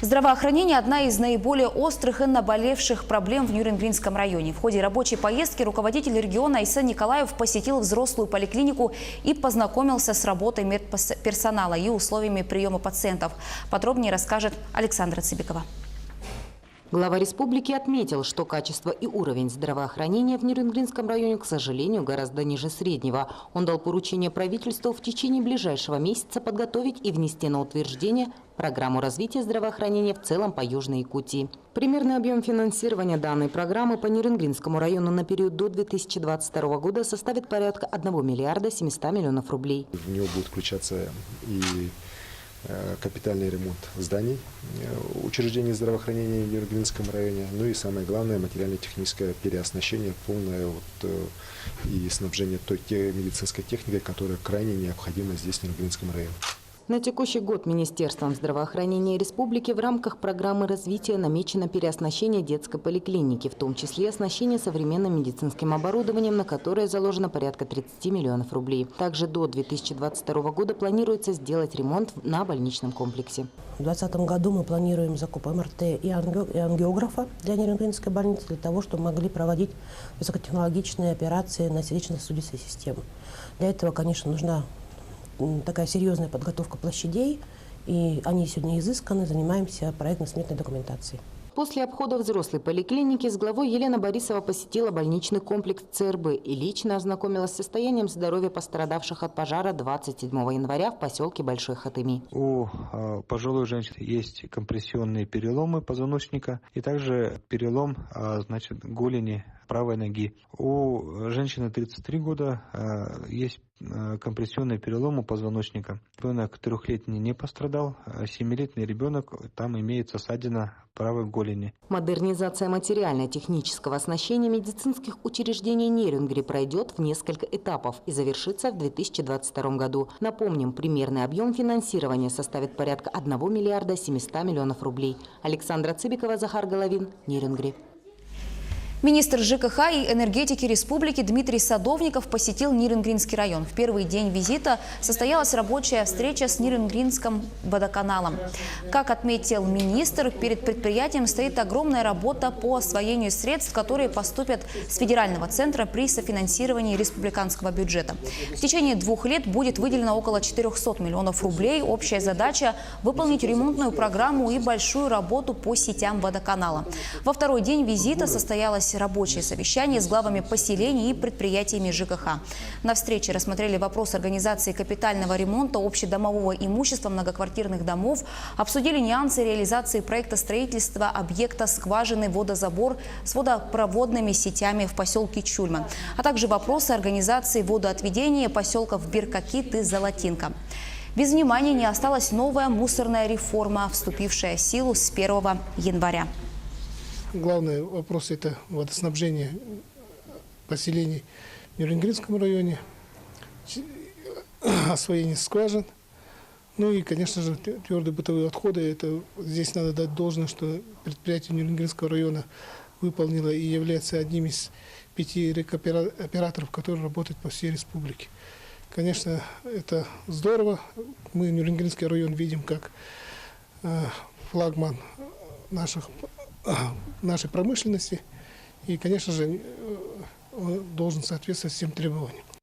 Здравоохранение – одна из наиболее острых и наболевших проблем в Нюрнбергском районе. В ходе рабочей поездки руководитель региона Айсен Николаев посетил взрослую поликлинику и познакомился с работой медперсонала и условиями приема пациентов. Подробнее расскажет Александра Цыбикова. Глава республики отметил, что качество и уровень здравоохранения в Нюрнбергском районе, к сожалению, гораздо ниже среднего. Он дал поручение правительству в течение ближайшего месяца подготовить и внести на утверждение программу развития здравоохранения в целом по Южной Якутии. Примерный объем финансирования данной программы по Нюрнбергскому району на период до 2022 года составит порядка 1 миллиарда 700 миллионов рублей. В него будет включаться и капитальный ремонт зданий, учреждений здравоохранения в Нюрнбергском районе, ну и самое главное материально-техническое переоснащение, полное и снабжение той медицинской техникой, которая крайне необходима здесь в Нюрнбергском районе. На текущий год Министерством здравоохранения республики в рамках программы развития намечено переоснащение детской поликлиники, в том числе оснащение современным медицинским оборудованием, на которое заложено порядка 30 миллионов рублей. Также до 2022 года планируется сделать ремонт на больничном комплексе. В 2020 году мы планируем закуп МРТ и ангиографа для Нюрнбергской больницы, для того, чтобы могли проводить высокотехнологичные операции на сердечно-сосудистой системе. Для этого, конечно, нужна такая серьезная подготовка площадей, и они сегодня изысканы, занимаемся проектно-сметной документацией. После обхода взрослой поликлиники с главой Елена Борисова посетила больничный комплекс ЦРБ и лично ознакомилась с состоянием здоровья пострадавших от пожара 27 января в поселке Большой Хатыми. У пожилой женщины есть компрессионные переломы позвоночника и также перелом голени правой ноги. У женщины 33 года есть компрессионные переломы позвоночника. Ребенок 3-летний не пострадал, 7-летний ребенок, там имеется ссадина правой голени. Модернизация материально-технического оснащения медицинских учреждений Нерюнгри пройдет в несколько этапов и завершится в 2022 году. Напомним, примерный объем финансирования составит порядка 1 миллиарда 700 миллионов рублей. Александра Цыбикова, Захар Головин, Нерюнгри. Министр ЖКХ и энергетики республики Дмитрий Садовников посетил Нюрнбергский район. В первый день визита состоялась рабочая встреча с Нюрнбергским водоканалом. Как отметил министр, перед предприятием стоит огромная работа по освоению средств, которые поступят с федерального центра при софинансировании республиканского бюджета. В течение 2 лет будет выделено около 400 миллионов рублей. Общая задача – выполнить ремонтную программу и большую работу по сетям водоканала. Во второй день визита состоялось рабочее совещание с главами поселений и предприятиями ЖКХ. На встрече рассмотрели вопрос организации капитального ремонта общедомового имущества многоквартирных домов, обсудили нюансы реализации проекта строительства объекта скважины водозабор с водопроводными сетями в поселке Чульман, а также вопросы организации водоотведения поселков Биркакит и Золотинка. Без внимания не осталась новая мусорная реформа, вступившая в силу с 1 января. Главный вопрос – это водоснабжение поселений в Нюрнбергском районе, освоение скважин, ну и, конечно же, твердые бытовые отходы. Здесь надо дать должное, что предприятие Нюрнбергского района выполнило и является одним из 5 рекоператоров, которые работают по всей республике. Конечно, это здорово. Мы Нюрнбергский район видим как флагман нашей промышленности, и, конечно же, он должен соответствовать всем требованиям.